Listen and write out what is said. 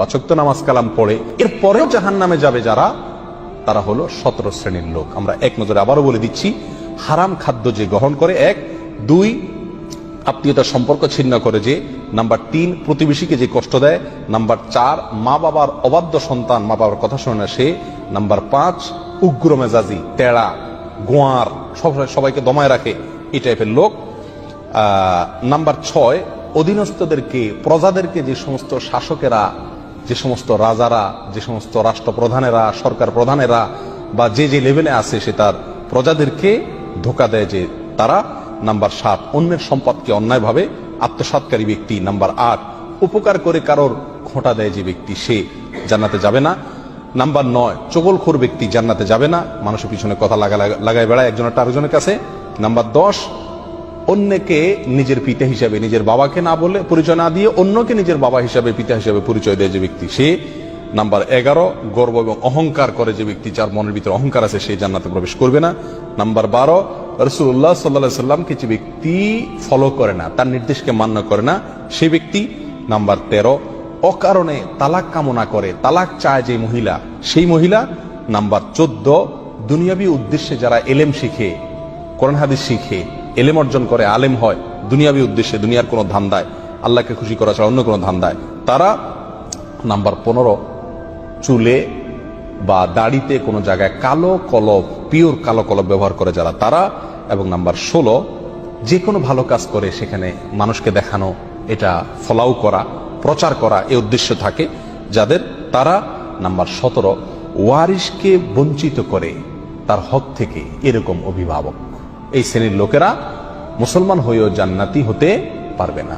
5 ওয়াক্ত নামাজ কালাম পড়ে, এরপরেও জাহান্নামে যাবে যারা, তারা হলো 17 শ্রেণীর লোক। আমরা এক নজরে আবারও বলে দিচ্ছি, হারাম খাদ্য যে গ্রহণ করে, 1, 2 আত্মীয়তার সম্পর্ক ছিন্ন করে যে, নাম্বার 3 প্রতিবেশীকে যে কষ্ট দেয়, নাম্বার 4 মা বাবার অবাধ্য সন্তান, মা বাবার কথা শোনে না সে, নাম্বার 5 উগ্র মেজাজি, তেড়া, গোয়ার, সবাইকে দমায় রাখে, এই টাইপের লোক। নাম্বার 6 অধীনস্থদেরকে, প্রজাদেরকে, যে সমস্ত শাসকেরা, যে সমস্ত রাজারা, যে সমস্ত রাষ্ট্রপ্রধানেরা, সরকার প্রধানেরা বা যে যে লেভেলে আছে সে তার প্রজাদেরকে ধোঁকা দেয় যে তারা। নাম্বার 7 অন্যের সম্পদকে অন্যায়ভাবে আত্মসাৎকারী ব্যক্তি। নাম্বার 8 উপকার করে কারোর খোঁটা দেয় যে ব্যক্তি, সে জান্নাতে যাবে না। নাম্বার 9 চগলখোর ব্যক্তি জান্নাতে যাবে না, মানুষের পিছনে কথা লাগায় বেড়ায় একজনের আরেকজনের কাছে। নাম্বার 10 অন্যকে নিজের পিতা হিসাবে, নিজের বাবাকে না বলে, পরিচয় না দিয়ে অন্যকে নিজের বাবা হিসাবে, পিতা হিসাবে পরিচয় দেয় যে ব্যক্তি, সে। নাম্বার 11 গর্ব এবং অহংকার করে যে ব্যক্তি, যার মনের ভিতরে অহংকার আছে, সে জান্নাতে প্রবেশ করবে না। নাম্বার 12 রাসূলুল্লাহ সাল্লাল্লাহু আলাইহি সাল্লামকে যে ব্যক্তি ফলো করে না, তার নির্দেশকে মান্য করে না, সেই ব্যক্তি। নাম্বার 13 অকারণে তালাক কামনা করে, তালাক চায় যে মহিলা, সেই মহিলা। নাম্বার 14 দুনিয়াবী উদ্দেশ্যে যারা এলেম শিখে, কোরআন হাদিস শিখে, এলেম অর্জন করে, আলেম হয় দুনিয়াবী উদ্দেশ্যে, দুনিয়ার কোনো ধান্দায়, আল্লাহকে খুশি করা ছাড়া অন্য কোনো ধান্দায়, তারা। নাম্বার 15 চুলে বা দাড়িতে কোনো জায়গায় কালো কলব, পিওর কালো কলব ব্যবহার করে যারা, তারা। এবং নাম্বার 16 যে কোনো ভালো কাজ করে সেখানে মানুষকে দেখানো, এটা ফলাও করা, প্রচার করা, এই উদ্দেশ্য থাকে যাদের, তারা। নাম্বার 17 ওয়ারিশকে বঞ্চিত করে তার হক থেকে, এরকম অভিভাবক। এই শ্রেণীর লোকেরা মুসলমান হয়েও জান্নাতি হতে পারবে না।